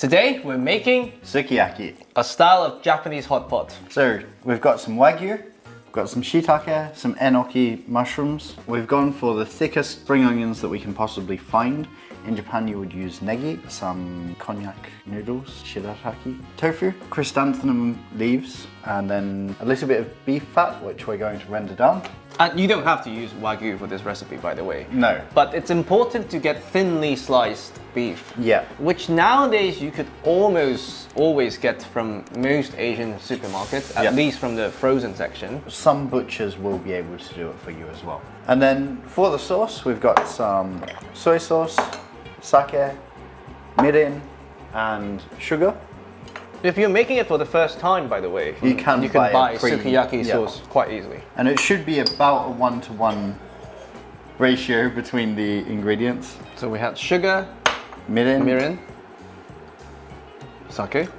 Today we're making Sukiyaki. a style of Japanese hot pot. So we've got some Wagyu, we've got some shiitake, some enoki mushrooms. We've gone for the thickest spring onions that we can possibly find. In Japan you would use negi, some konjac noodles, shiitake, tofu, chrysanthemum leaves, and then a little bit of beef fat, which we're going to render down. And you don't have to use Wagyu for this recipe, by the way. No. But it's important to get thinly sliced beef. Yeah. Which nowadays you could almost always get from most Asian supermarkets, at least from the frozen section. Some butchers will be able to do it for you as well. And then for the sauce, we've got some soy sauce, sake, mirin, and sugar. If you're making it for the first time, by the way, you can buy sukiyaki sauce quite easily. And it should be about a 1-to-1 ratio between the ingredients. So we had sugar, mirin, sake,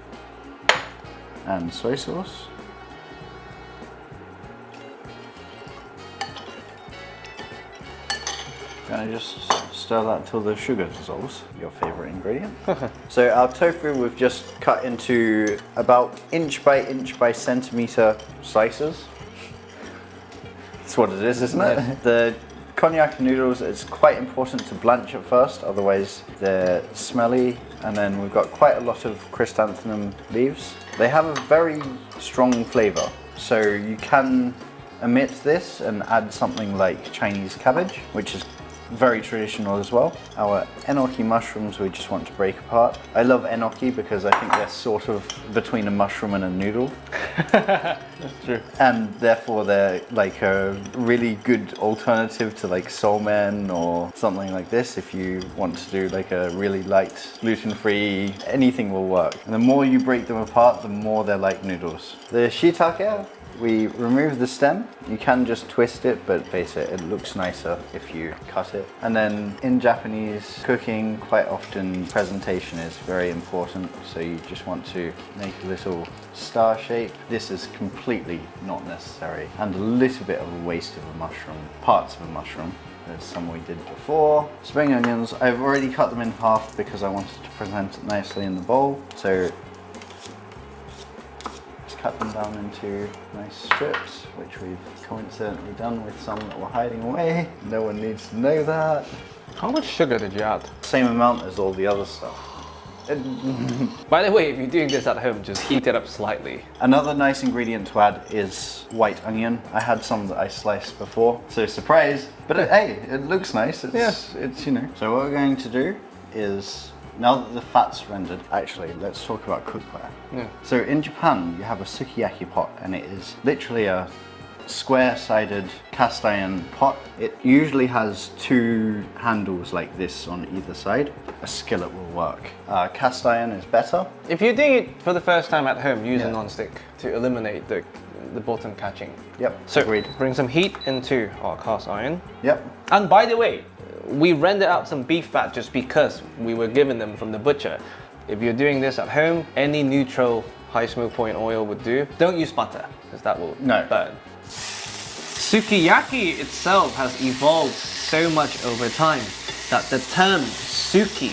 and soy sauce. Gonna just stir that till the sugar dissolves, your favorite ingredient. So our tofu we've just cut into about inch by centimeter slices. That's what it is, isn't it? The konjac noodles, it's quite important to blanch at first, otherwise they're smelly. And then we've got quite a lot of chrysanthemum leaves. They have a very strong flavor, so you can omit this and add something like Chinese cabbage, which is very traditional as well. Our enoki mushrooms we just want to break apart. I love enoki because I think they're sort of between a mushroom and a noodle. That's true. And therefore they're like a really good alternative to like somen or something like this. If you want to do like a really light, gluten-free, anything will work. And the more you break them apart, the more they're like noodles. The shiitake, we remove the stem. You can just twist it, but face it, it looks nicer if you cut it. And then in Japanese cooking, quite often presentation is very important. So you just want to make a little star shape. This is completely not necessary. And a little bit of a waste of a mushroom, parts of a mushroom. There's some we did before. Spring onions, I've already cut them in half because I wanted to present it nicely in the bowl. So cut them down into nice strips, which we've coincidentally done with some that were hiding away. No one needs to know that. How much sugar did you add? Same amount as all the other stuff. By the way, if you're doing this at home, just heat it up slightly. Another nice ingredient to add is white onion. I had some that I sliced before, so surprise. But hey, it looks nice. It's you know. So what we're going to do is, now that the fat's rendered, actually, let's talk about cookware. Yeah. So in Japan, you have a sukiyaki pot, and it is literally a square-sided cast iron pot. It usually has two handles like this on either side. A skillet will work. Cast iron is better. If you're doing it for the first time at home, use a non-stick to eliminate the bottom catching. Yep, so agreed. Bring some heat into our cast iron. Yep. And by the way, we rendered out some beef fat just because we were given them from the butcher. If you're doing this at home, any neutral high smoke point oil would do. Don't use butter, because that will burn. Sukiyaki itself has evolved so much over time that the term suki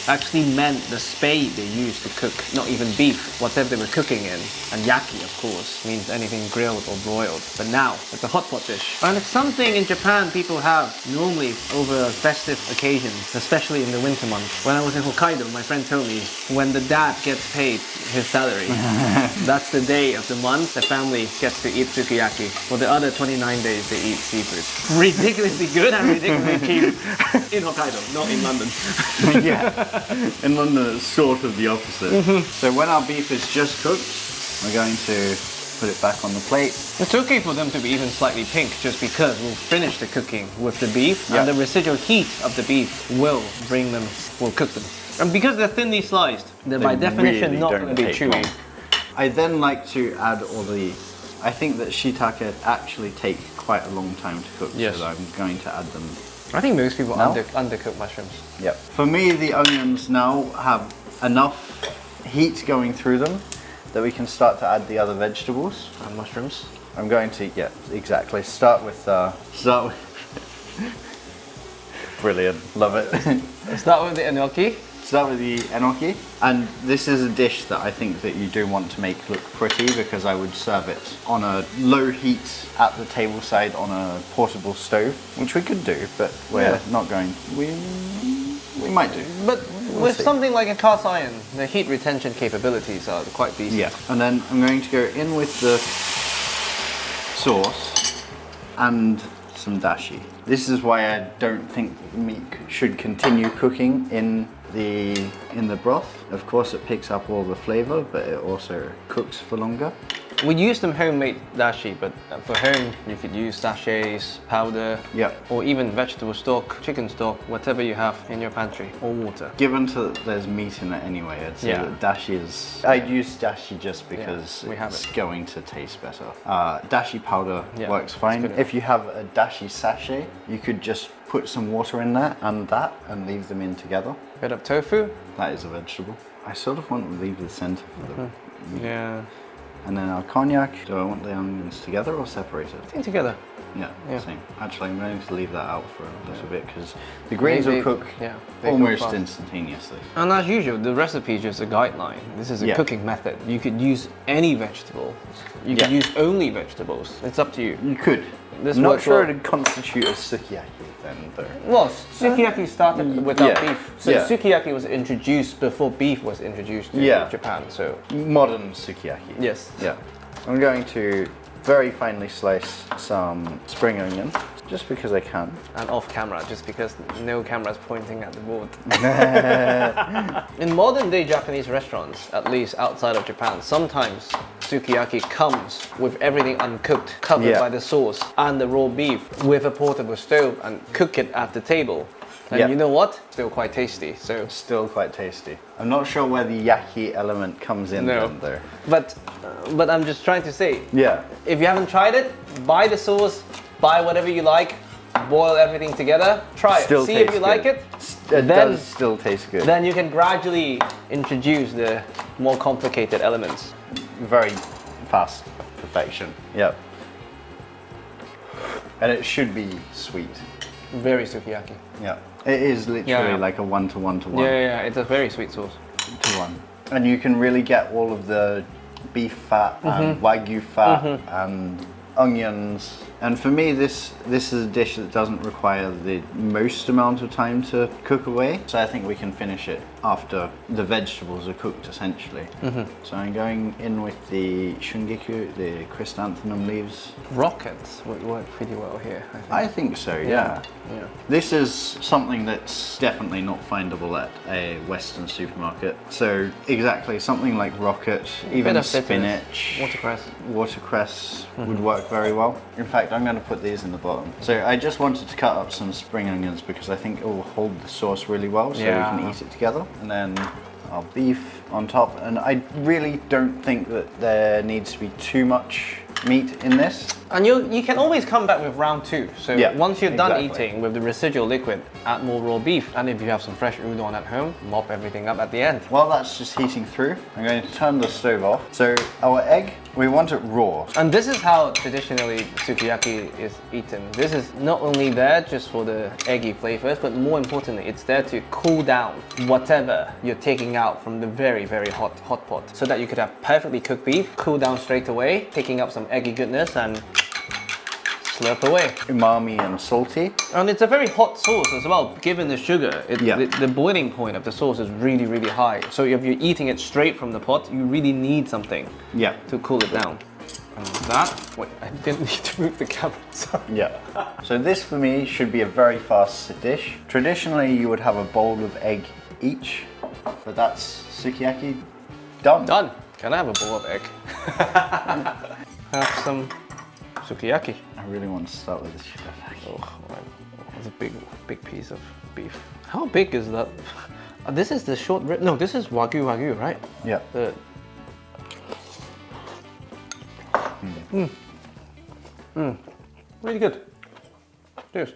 actually meant the spade they used to cook, not even beef, whatever they were cooking in. And yaki, of course, means anything grilled or broiled. But now, it's a hot pot dish. And it's something in Japan people have normally over festive occasions, especially in the winter months. When I was in Hokkaido, my friend told me, when the dad gets paid his salary, that's the day of the month the family gets to eat sukiyaki. For the other 29 days, they eat seafood. Ridiculously good and ridiculously cheap. In Hokkaido, not in London. Yeah. In London, it's sort of the opposite. So when our beef is just cooked, we're going to put it back on the plate. It's okay for them to be even slightly pink, just because we'll finish the cooking with the beef, and the residual heat of the beef will cook them. And because they're thinly sliced, they're by definition really not going to be chewy. Long. I then like to add all the, I think that shiitake actually take quite a long time to cook, so I'm going to add them. I think most people undercook mushrooms. Yep. For me, the onions now have enough heat going through them that we can start to add the other vegetables. And mushrooms. I'm going to, exactly. Start with Brilliant, love it. Start with the enoki. start with the enoki. And this is a dish that I think that you do want to make look pretty, because I would serve it on a low heat at the table side on a portable stove, which we could do, but we're not going. We might do. But with something like a cast iron, the heat retention capabilities are quite decent. Yeah, and then I'm going to go in with the sauce and some dashi. This is why I don't think meat should continue cooking in the broth. Of course, it picks up all the flavor, but it also cooks for longer. We use some homemade dashi, but for home you could use sachets, powder, or even vegetable stock, chicken stock, whatever you have in your pantry, or water. Given that there's meat in it anyway, I'd say that dashi is... I'd use dashi just because it's going to taste better. Dashi powder works fine. If you have a dashi sachet, you could just put some water in there and leave them in together. Bit of tofu. That is a vegetable. I sort of want to leave the center for the meat. Yeah. And then our konjac. Do I want the onions together or separated? I think together. Yeah, same. Actually, I'm going to leave that out for a little bit because the greens will cook almost instantaneously. And as usual, the recipe is just a guideline. This is a cooking method. You could use any vegetable. You could use only vegetables. It's up to you. You could. I'm not sure it would constitute a sukiyaki then, though. Well, sukiyaki started without beef. So sukiyaki was introduced before beef was introduced to Japan. So modern sukiyaki. Yes. Yeah. I'm going to very finely slice some spring onion, just because I can. And off camera, just because no camera is pointing at the board. In modern day Japanese restaurants, at least outside of Japan, sometimes sukiyaki comes with everything uncooked, covered by the sauce and the raw beef, with a portable stove, and cook it at the table. And you know what? Still quite tasty. So still quite tasty. I'm not sure where the yaki element comes in then, though. But I'm just trying to say, if you haven't tried it, buy the sauce, buy whatever you like, boil everything together, try it, see if you like it. It does still taste good. Then you can gradually introduce the more complicated elements. Very fast perfection. Yep. And it should be sweet. Very sukiyaki. Yeah. It is literally like a 1-to-1-to-1. Yeah, it's a very sweet sauce. 2-to-1. And you can really get all of the beef fat and Wagyu fat and onions. And for me, this is a dish that doesn't require the most amount of time to cook away. So I think we can finish it after the vegetables are cooked, essentially. So I'm going in with the shungiku, the chrysanthemum leaves. Rockets would work pretty well here, I think. I think so, yeah. This is something that's definitely not findable at a Western supermarket. So exactly, something like rocket, even spinach, watercress would work very well. In fact, I'm going to put these in the bottom. So I just wanted to cut up some spring onions because I think it will hold the sauce really well, so we can eat it together. And then our beef on top. And I really don't think that there needs to be too much meat in this. And you can always come back with round 2. So once you're done eating with the residual liquid, add more raw beef. And if you have some fresh udon at home, mop everything up at the end. While that's just heating through, I'm going to turn the stove off. So our egg, we want it raw. And this is how traditionally sukiyaki is eaten. This is not only there just for the eggy flavors, but more importantly, it's there to cool down whatever you're taking out from the very, very hot pot. So that you could have perfectly cooked beef, cool down straight away, taking up some eggy goodness and slurp away. Umami and salty. And it's a very hot sauce as well, given the sugar. The boiling point of the sauce is really, really high. So if you're eating it straight from the pot, you really need something to cool it down. And wait, I didn't need to move the camera, sorry. So this for me should be a very fast dish. Traditionally, you would have a bowl of egg each, but that's sukiyaki done. Done. Can I have a bowl of egg? Have some sukiyaki. I really want to start with the shiitake. Oh, that's a big piece of beef. How big is that? This is the short rib. No, this is Wagyu, right? Yeah. Really good. Cheers.